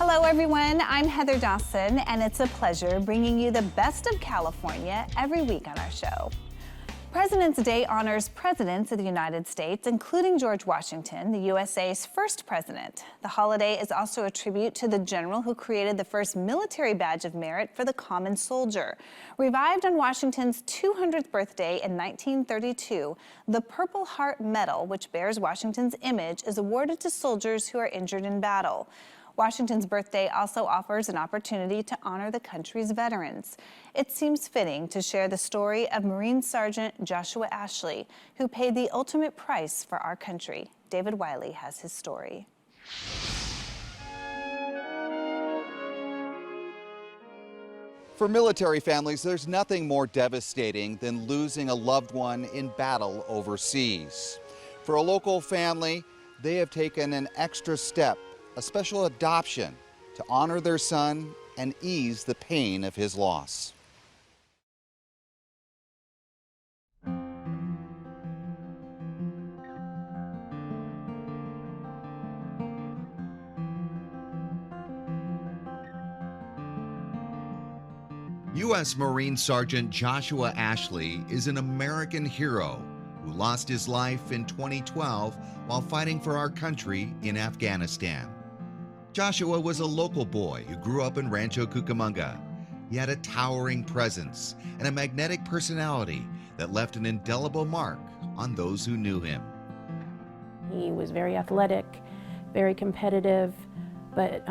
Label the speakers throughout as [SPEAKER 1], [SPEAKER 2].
[SPEAKER 1] Hello everyone, I'm Heather Dawson, and it's a pleasure bringing you the best of California every week on our show. President's Day honors presidents of the United States, including George Washington, the USA's first president. The holiday is also a tribute to the general who created the first military badge of merit for the common soldier. Revived on Washington's 200th birthday in 1932, the Purple Heart Medal, which bears Washington's image, is awarded to soldiers who are injured in battle. Washington's birthday also offers an opportunity to honor the country's veterans. It seems fitting to share the story of Marine Sergeant Joshua Ashley, who paid the ultimate price for our country. David Wiley has his story.
[SPEAKER 2] For military families, there's nothing more devastating than losing a loved one in battle overseas. For a local family, they have taken an extra step, a special adoption, to honor their son and ease the pain of his loss. U.S. Marine Sergeant Joshua Ashley is an American hero who lost his life in 2012 while fighting for our country in Afghanistan. Joshua was a local boy who grew up in Rancho Cucamonga. He had a towering presence and a magnetic personality that left an indelible mark on those who knew him.
[SPEAKER 3] He was very athletic, very competitive, but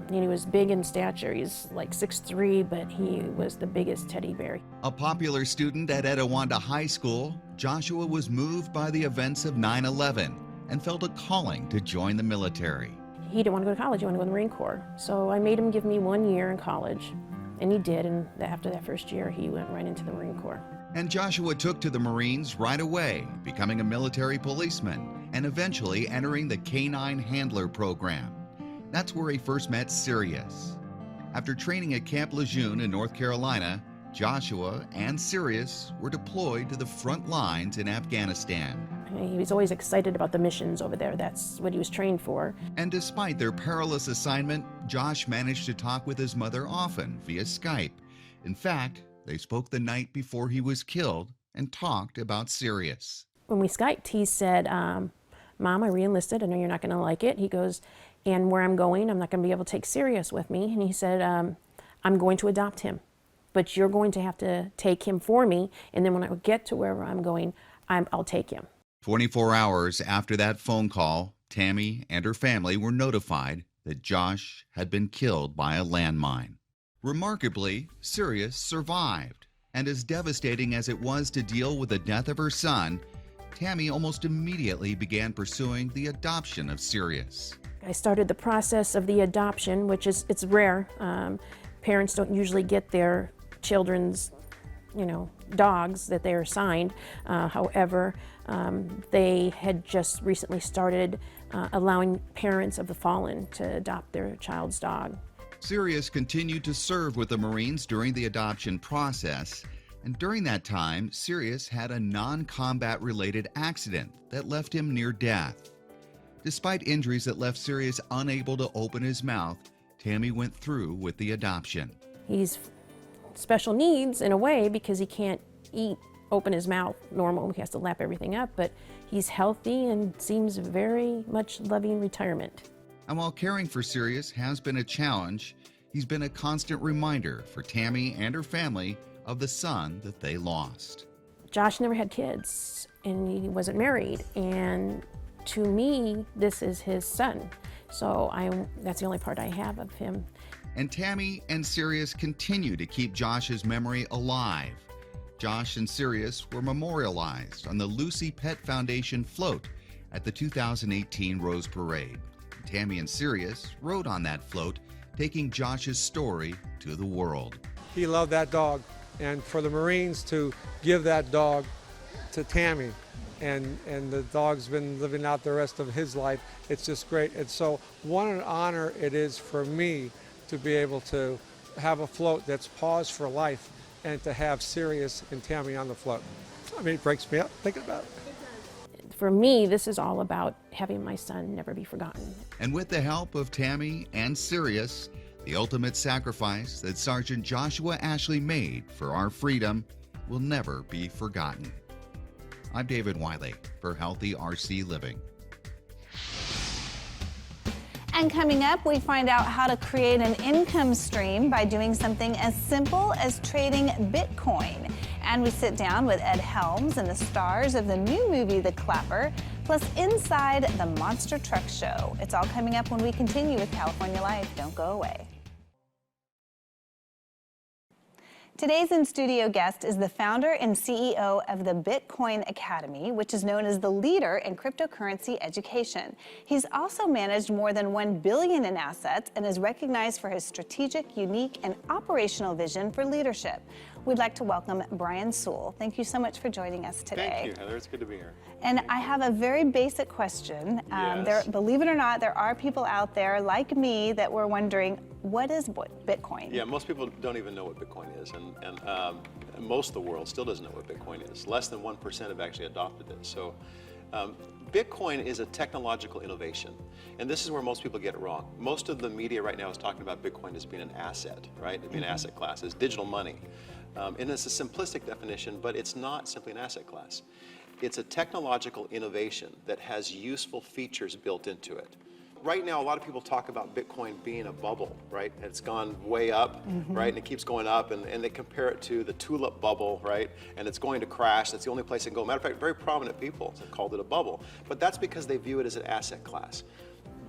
[SPEAKER 3] he was big in stature. He's like 6'3", but he was the biggest teddy bear.
[SPEAKER 2] A popular student at Etiwanda High School, Joshua was moved by the events of 9/11 and felt a calling to join the military.
[SPEAKER 3] He didn't want to go to college, he wanted to go in the Marine Corps. So I made him give me 1 year in college, and he did, and after that first year, he went right into the Marine Corps.
[SPEAKER 2] And Joshua took to the Marines right away, becoming a military policeman and eventually entering the K-9 Handler program. That's where he first met Sirius. After training at Camp Lejeune in North Carolina, Joshua and Sirius were deployed to the front lines in Afghanistan.
[SPEAKER 3] He was always excited about the missions over there. That's what he was trained for.
[SPEAKER 2] And despite their perilous assignment, Josh managed to talk with his mother often via Skype. In fact, they spoke the night before he was killed and talked about Sirius.
[SPEAKER 3] When we Skyped, he said, Mom, I re-enlisted. I know you're not going to like it. He goes, and where I'm going, I'm not going to be able to take Sirius with me. And he said, I'm going to adopt him, but you're going to have to take him for me. And then when I get to wherever I'm going, I'll take him.
[SPEAKER 2] 24 hours after that phone call, Tammy and her family were notified that Josh had been killed by a landmine. Remarkably, Sirius survived. And as devastating as it was to deal with the death of her son, Tammy almost immediately began pursuing the adoption of Sirius.
[SPEAKER 3] I started the process of the adoption, which it's rare. Parents don't usually get their children's, dogs that they are assigned. However, they had just recently started allowing parents of the fallen to adopt their child's dog.
[SPEAKER 2] Sirius continued to serve with the Marines during the adoption process, and during that time, Sirius had a non-combat related accident that left him near death. Despite injuries that left Sirius unable to open his mouth, Tammy went through with the adoption.
[SPEAKER 3] He's special needs in a way because he can't open his mouth normal. He has to lap everything up, but he's healthy and seems very much loving retirement.
[SPEAKER 2] And while caring for Sirius has been a challenge, he's been a constant reminder for Tammy and her family of the son that they lost.
[SPEAKER 3] Josh never had kids and he wasn't married, and to me, this is his son. So that's the only part I have of him.
[SPEAKER 2] And Tammy and Sirius continue to keep Josh's memory alive. Josh and Sirius were memorialized on the Lucy Pet Foundation float at the 2018 Rose Parade. Tammy and Sirius rode on that float, taking Josh's story to the world.
[SPEAKER 4] He loved that dog, and for the Marines to give that dog to Tammy, and the dog's been living out the rest of his life, it's just great. And so what an honor it is for me to be able to have a float that's paused for life and to have Sirius and Tammy on the float. I mean, it breaks me up thinking about it.
[SPEAKER 3] for me, this is all about having my son never be forgotten.
[SPEAKER 2] And with the help of Tammy and Sirius, the ultimate sacrifice that Sergeant Joshua Ashley made for our freedom will never be forgotten. I'm David Wiley for Healthy RC Living.
[SPEAKER 1] And coming up, we find out how to create an income stream by doing something as simple as trading Bitcoin. And we sit down with Ed Helms and the stars of the new movie, The Clapper, plus inside the Monster Truck Show. It's all coming up when we continue with California Life. Don't go away. Today's in-studio guest is the founder and CEO of the Bitcoin Academy, which is known as the leader in cryptocurrency education. He's also managed more than $1 billion in assets and is recognized for his strategic, unique, and operational vision for leadership. We'd like to welcome Brian Sewell. Thank you so much for joining us today.
[SPEAKER 5] Thank you, Heather. It's good to be here.
[SPEAKER 1] And I have a very basic question.
[SPEAKER 5] Yes.
[SPEAKER 1] Believe it or not, there are people out there like me that were wondering, what is Bitcoin?
[SPEAKER 5] Yeah, most people don't even know what Bitcoin is, and most of the world still doesn't know what Bitcoin is. Less than 1% have actually adopted it. So Bitcoin is a technological innovation, and this is where most people get it wrong. Most of the media right now is talking about Bitcoin as being an asset, right? Being an asset class, it's digital money. And it's a simplistic definition, but it's not simply an asset class. It's a technological innovation that has useful features built into it. Right now, a lot of people talk about Bitcoin being a bubble, right? It's gone way up, right? And it keeps going up, and they compare it to the tulip bubble, right? And it's going to crash. That's the only place it can go. Matter of fact, very prominent people have called it a bubble. But that's because they view it as an asset class.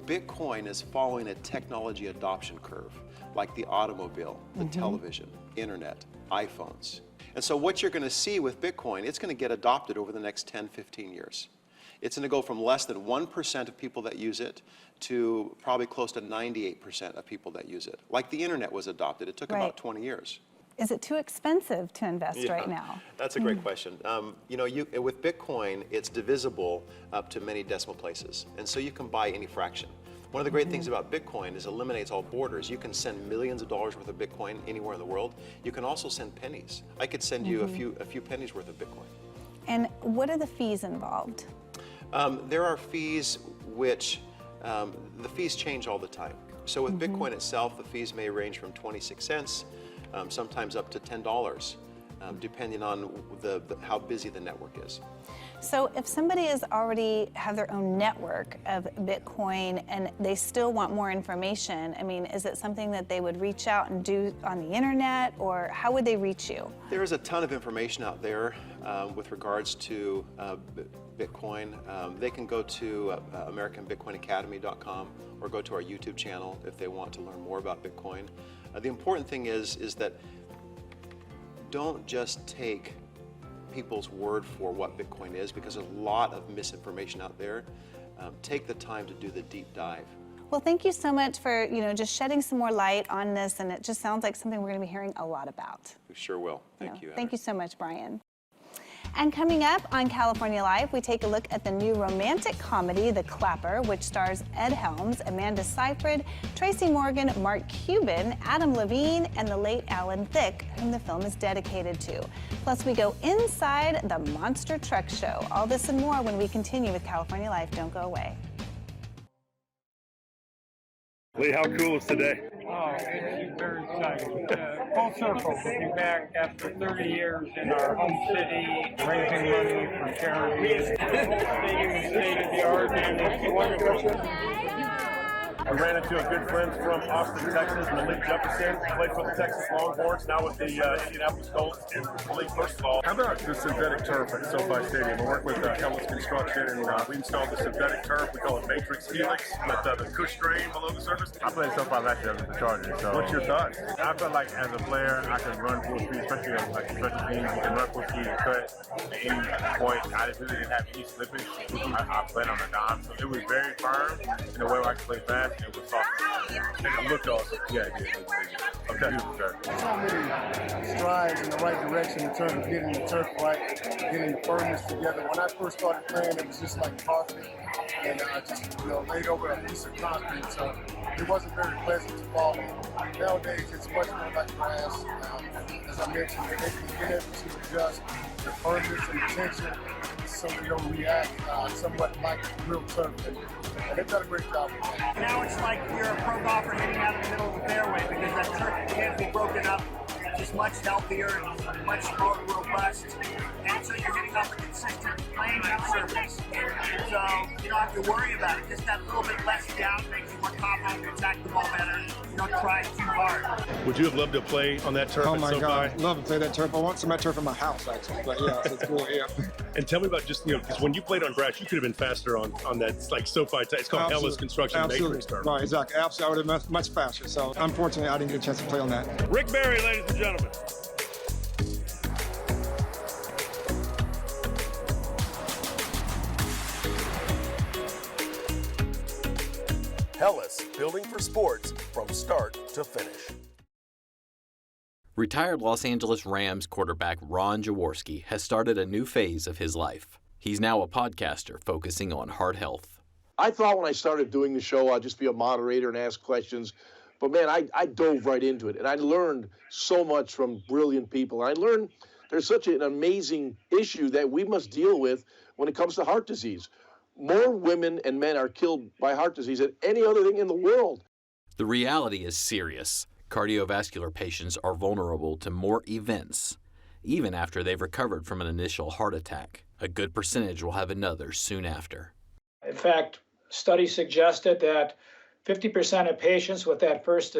[SPEAKER 5] Bitcoin is following a technology adoption curve, like the automobile, the television, internet, iPhones. And so what you're going to see with Bitcoin, it's going to get adopted over the next 10, 15 years. It's going to go from less than 1% of people that use it to probably close to 98% of people that use it. Like the internet was adopted, it took about 20 years.
[SPEAKER 1] Is it too expensive to invest right now?
[SPEAKER 5] That's a great question. You know, with Bitcoin, it's divisible up to many decimal places, and so you can buy any fraction. One of the great things about Bitcoin is it eliminates all borders. You can send millions of dollars worth of Bitcoin anywhere in the world. You can also send pennies. I could send you a few pennies worth of Bitcoin.
[SPEAKER 1] And what are the fees involved?
[SPEAKER 5] There are fees which, the fees change all the time. So with Bitcoin itself, the fees may range from 26 cents, sometimes up to $10, depending on how busy the network is.
[SPEAKER 1] So if somebody is already have their own network of Bitcoin and they still want more information, I mean, is it something that they would reach out and do on the internet, or how would they reach you?
[SPEAKER 5] There is a ton of information out there with regards to Bitcoin. They can go to AmericanBitcoinAcademy.com or go to our YouTube channel if they want to learn more about Bitcoin. The important thing is that don't just take people's word for what Bitcoin is, because there's a lot of misinformation out there. Take the time to do the deep dive.
[SPEAKER 1] Well, thank you so much for just shedding some more light on this, and it just sounds like something we're going to be hearing a lot about.
[SPEAKER 5] We sure will. Thank you, Heather.
[SPEAKER 1] Thank you so much, Brian. And coming up on California Live, we take a look at the new romantic comedy, The Clapper, which stars Ed Helms, Amanda Seyfried, Tracy Morgan, Mark Cuban, Adam Levine, and the late Alan Thicke, whom the film is dedicated to. Plus, we go inside the Monster Truck Show. All this and more when we continue with California Life. Don't go away.
[SPEAKER 6] Lee, how cool is today?
[SPEAKER 7] Oh, it's very exciting. Full circle, getting back after 30 years in our home city, raising money for charities, staying state of the art, and it's wonderful.
[SPEAKER 6] I ran into a good friend from Austin, Texas, Malik Jefferson. Played for the Texas Longhorns, now with the Indianapolis Colts. And Malik, first of all, how about the synthetic turf at SoFi Stadium? I work with Helmets Construction, and we installed the synthetic turf. We call it Matrix Helix, with the Cush drain below the surface.
[SPEAKER 8] I played SoFi last year with the Chargers. So
[SPEAKER 6] what's your thoughts?
[SPEAKER 8] I feel like as a player, I can run full speed, especially as like special teams. You can run full speed and cut at any point. I just really didn't have any slippage. I played on the dime, so it was very firm in the way where I could play fast. It was soft.
[SPEAKER 6] And it looked awesome.
[SPEAKER 8] Yeah, it did. Okay.
[SPEAKER 9] So many strides in the right direction in terms of getting the turf right, getting the firmness together. When I first started playing, it was just like carpet. and just laid over a piece of concrete. So it wasn't very pleasant to fall on. Nowadays, it's much more like grass. As I mentioned, they can get it to adjust the firmness and the tension so they don't react somewhat like real turf. And they've done a great job with that.
[SPEAKER 10] Now it's like you're a pro golfer hitting out of the middle of the fairway because that turf can't be broken up. It's much healthier and much more robust. And so you're hitting off a consistent playing surface. So you don't have to worry about it. Just that little bit less down makes you more confident to attack the ball better. You don't try too hard.
[SPEAKER 6] Would you have loved to play on that turf?
[SPEAKER 9] Oh my God, I'd love to play that turf. I want some of that turf in my house, actually. But yeah, so it's cool, yeah.
[SPEAKER 6] And tell me about just, because when you played on grass, you could have been faster on that, like SoFi. It's called Ellis Construction Matrix turf.
[SPEAKER 9] Right, exactly. Absolutely, I would have been much faster. So unfortunately, I didn't get a chance to play on that.
[SPEAKER 6] Rick Barry, ladies and gentlemen.
[SPEAKER 11] Hellas, building for sports from start to finish.
[SPEAKER 12] Retired Los Angeles Rams quarterback Ron Jaworski has started a new phase of his life. He's now a podcaster focusing on heart health.
[SPEAKER 13] I thought when I started doing the show, I'd just be a moderator and ask questions. But man, I dove right into it, and I learned so much from brilliant people. I learned there's such an amazing issue that we must deal with when it comes to heart disease. More women and men are killed by heart disease than any other thing in the world.
[SPEAKER 12] The reality is serious. Cardiovascular patients are vulnerable to more events, even after they've recovered from an initial heart attack. A good percentage will have another soon after.
[SPEAKER 7] In fact, studies suggested that 50% of patients with that first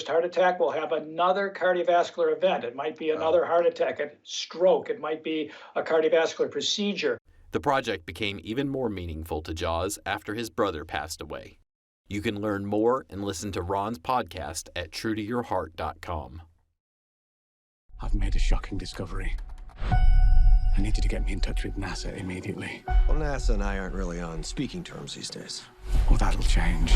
[SPEAKER 7] heart attack will have another cardiovascular event. It might be another heart attack, a stroke. It might be a cardiovascular procedure.
[SPEAKER 12] The project became even more meaningful to Jaws after his brother passed away. You can learn more and listen to Ron's podcast at truetoyourheart.com.
[SPEAKER 14] I've made a shocking discovery. I need you to get me in touch with NASA immediately.
[SPEAKER 15] Well, NASA and I aren't really on speaking terms these days.
[SPEAKER 14] Well, that'll change.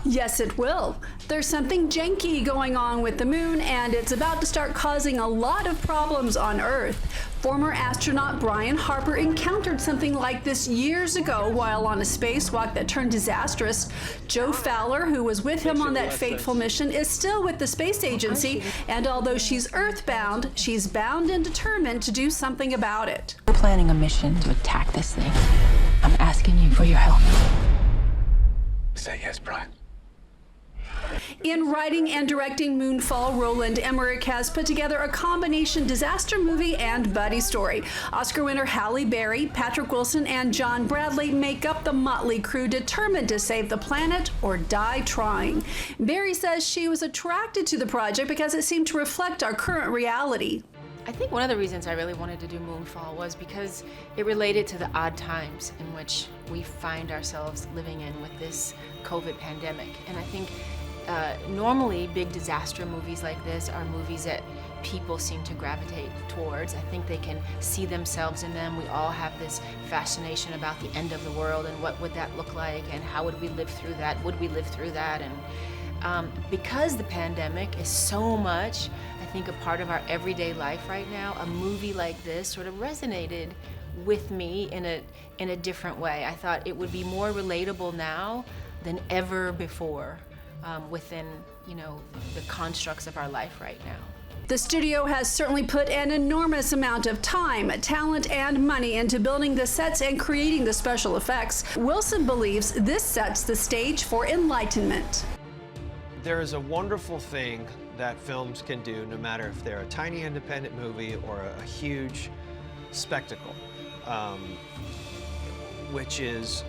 [SPEAKER 16] Yes, it will. There's something janky going on with the moon, and it's about to start causing a lot of problems on Earth. Former astronaut Brian Harper encountered something like this years ago while on a spacewalk that turned disastrous. Joe Fowler, who was with him on that fateful mission, is still with the space agency, and although she's Earthbound, she's bound and determined to do something about it.
[SPEAKER 17] We're planning a mission to attack this thing. I'm asking you for your help.
[SPEAKER 14] Say yes, Brian.
[SPEAKER 16] In writing and directing Moonfall, Roland Emmerich has put together a combination disaster movie and buddy story. Oscar winner Halle Berry, Patrick Wilson, and John Bradley make up the motley crew determined to save the planet or die trying. Berry says she was attracted to the project because it seemed to reflect our current reality.
[SPEAKER 18] I think one of the reasons I really wanted to do Moonfall was because it related to the odd times in which we find ourselves living in with this COVID pandemic. And I think normally big disaster movies like this are movies that people seem to gravitate towards. I think they can see themselves in them. We all have this fascination about the end of the world and what would that look like and how would we live through that? Would we live through that? And because the pandemic is so much, I think, a part of our everyday life right now, a movie like this sort of resonated with me in a different way. I thought it would be more relatable now than ever before within, the constructs of our life right now.
[SPEAKER 16] The studio has certainly put an enormous amount of time, talent, and money into building the sets and creating the special effects. Wilson believes this sets the stage for enlightenment.
[SPEAKER 19] There is a wonderful thing that films can do, no matter if they're a tiny independent movie or a huge spectacle, which is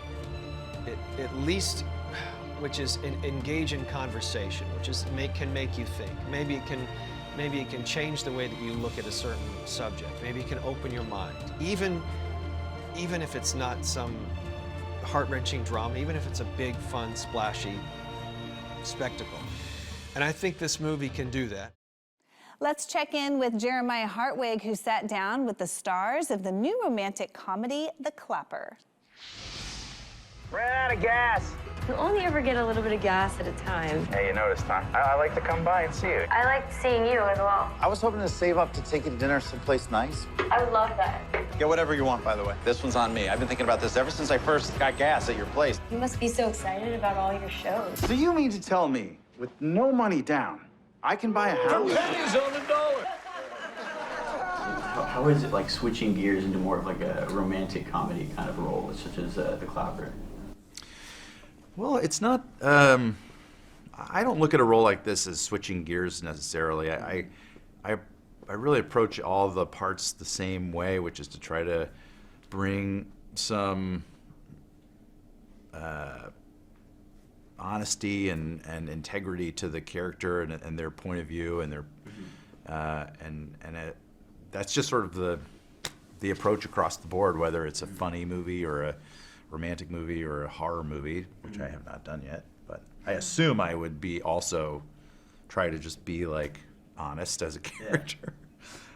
[SPEAKER 19] engage in conversation, which is can make you think. Maybe it can change the way that you look at a certain subject. Maybe it can open your mind. Even if it's not some heart-wrenching drama, even if it's a big, fun, splashy spectacle. And I think this movie can do that.
[SPEAKER 1] Let's check in with Jeremiah Hartwig, who sat down with the stars of the new romantic comedy, The Clapper.
[SPEAKER 10] Ran out of gas.
[SPEAKER 20] You only ever get a little bit of gas at a time.
[SPEAKER 21] Hey, you noticed, huh? I like to come by and see you.
[SPEAKER 20] I liked seeing you as well.
[SPEAKER 21] I was hoping to save up to take you to dinner someplace nice.
[SPEAKER 20] I would love that.
[SPEAKER 21] Get whatever you want, by the way. This one's on me. I've been thinking about this ever since I first got gas at your place.
[SPEAKER 20] You must be so excited about all your shows.
[SPEAKER 21] Do you mean to tell me, with no money down, I can buy a house?
[SPEAKER 6] Pennies on the dollar.
[SPEAKER 22] How is it like switching gears into more of like a romantic comedy kind of role, such as The Clapper?
[SPEAKER 23] Well, it's not. I don't look at a role like this as switching gears necessarily. I really approach all the parts the same way, which is to try to bring some honesty and integrity to the character and their point of view and their that's just sort of the approach across the board, whether it's a funny movie or a romantic movie or a horror movie, which I have not done yet. But I assume I would be also try to just be like honest as a character.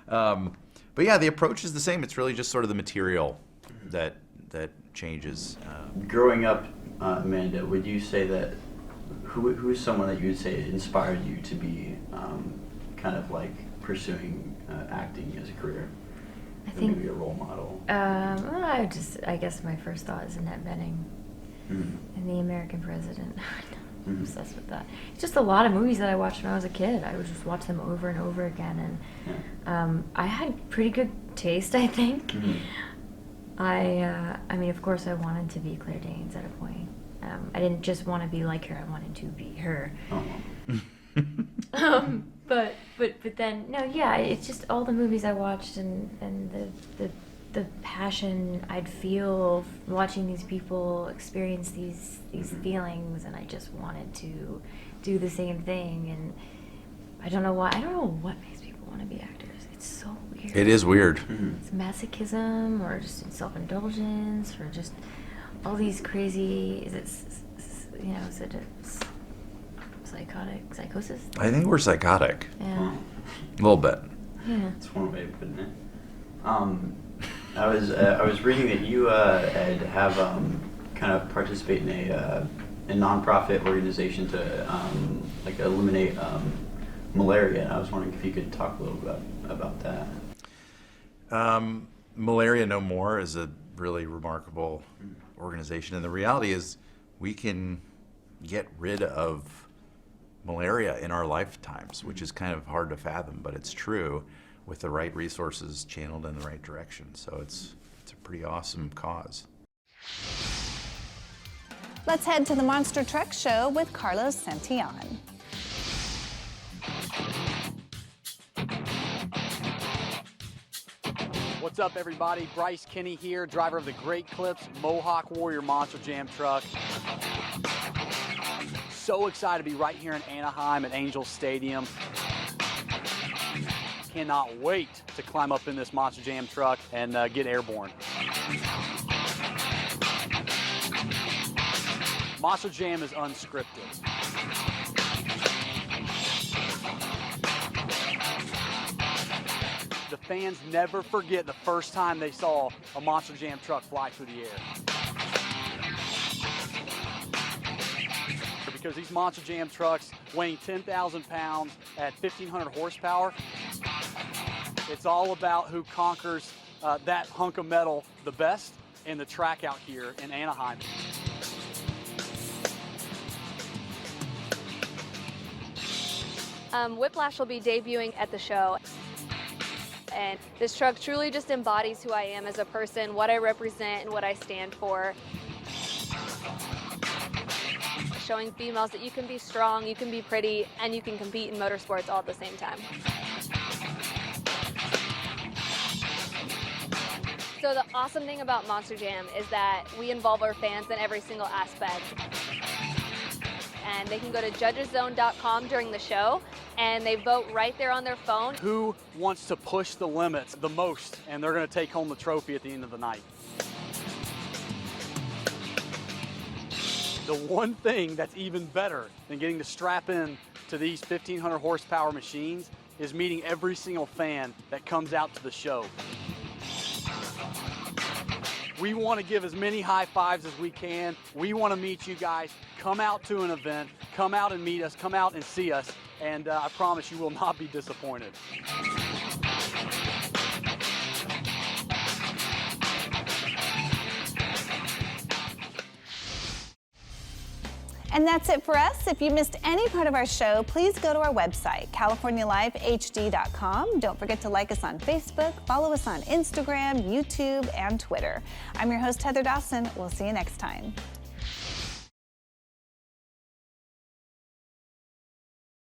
[SPEAKER 23] But yeah, the approach is the same. It's really just sort of the material that changes.
[SPEAKER 22] Growing up, Amanda, would you say that who is someone that you would say inspired you to be kind of like pursuing acting as a career?
[SPEAKER 24] I think
[SPEAKER 22] maybe a role model.
[SPEAKER 24] I guess my first thought is Annette Bening and The American President. I'm obsessed with that. It's just a lot of movies that I watched when I was a kid. I would just watch them over and over again, and I had pretty good taste, I think. I mean, of course, I wanted to be Claire Danes at a point. I didn't just want to be like her. I wanted to be her. But then no, yeah, it's just all the movies I watched and the passion I'd feel watching these people experience these feelings, and I just wanted to do the same thing. And I don't know why. I don't know what makes people want to be actors. It's so weird.
[SPEAKER 23] It is weird.
[SPEAKER 24] It's masochism, or just self-indulgence, or just all these crazy. Is it, you know, is it psychosis?
[SPEAKER 23] I think we're psychotic.
[SPEAKER 24] Yeah.
[SPEAKER 23] A little bit.
[SPEAKER 24] Yeah.
[SPEAKER 22] That's one way of putting it. I was reading that you Ed have kind of participate in a nonprofit organization to like eliminate malaria. And I was wondering if you could talk a little bit about that.
[SPEAKER 23] Malaria No More is a really remarkable organization, and the reality is we can get rid of malaria in our lifetimes, which is kind of hard to fathom, but it's true with the right resources channeled in the right direction. So it's a pretty awesome cause.
[SPEAKER 1] Let's head to the Monster Truck Show with Carlos Santillan.
[SPEAKER 25] What's up, everybody? Bryce Kinney here, driver of the Great Clips Mohawk Warrior Monster Jam truck. So excited to be right here in Anaheim at Angels Stadium. Cannot wait to climb up in this Monster Jam truck and get airborne. Monster Jam is unscripted. The fans never forget the first time they saw a Monster Jam truck fly through the air. Because these Monster Jam trucks weighing 10,000 pounds at 1,500 horsepower, it's all about who conquers that hunk of metal the best in the track out here in Anaheim.
[SPEAKER 26] Whiplash will be debuting at the show. And this truck truly just embodies who I am as a person, what I represent and what I stand for. Showing females that you can be strong, you can be pretty, and you can compete in motorsports all at the same time. So the awesome thing about Monster Jam is that we involve our fans in every single aspect. And they can go to judgeszone.com during the show, and they vote right there on their phone.
[SPEAKER 25] Who wants to push the limits the most, and they're going to take home the trophy at the end of the night. The one thing that's even better than getting to strap in to these 1,500 horsepower machines is meeting every single fan that comes out to the show. We want to give as many high fives as we can. We want to meet you guys. Come out to an event. Come out and meet us. Come out and see us. And I promise you will not be disappointed.
[SPEAKER 1] And that's it for us. If you missed any part of our show, please go to our website, CaliforniaLiveHD.com. Don't forget to like us on Facebook, follow us on Instagram, YouTube, and Twitter. I'm your host, Heather Dawson. We'll see you next time.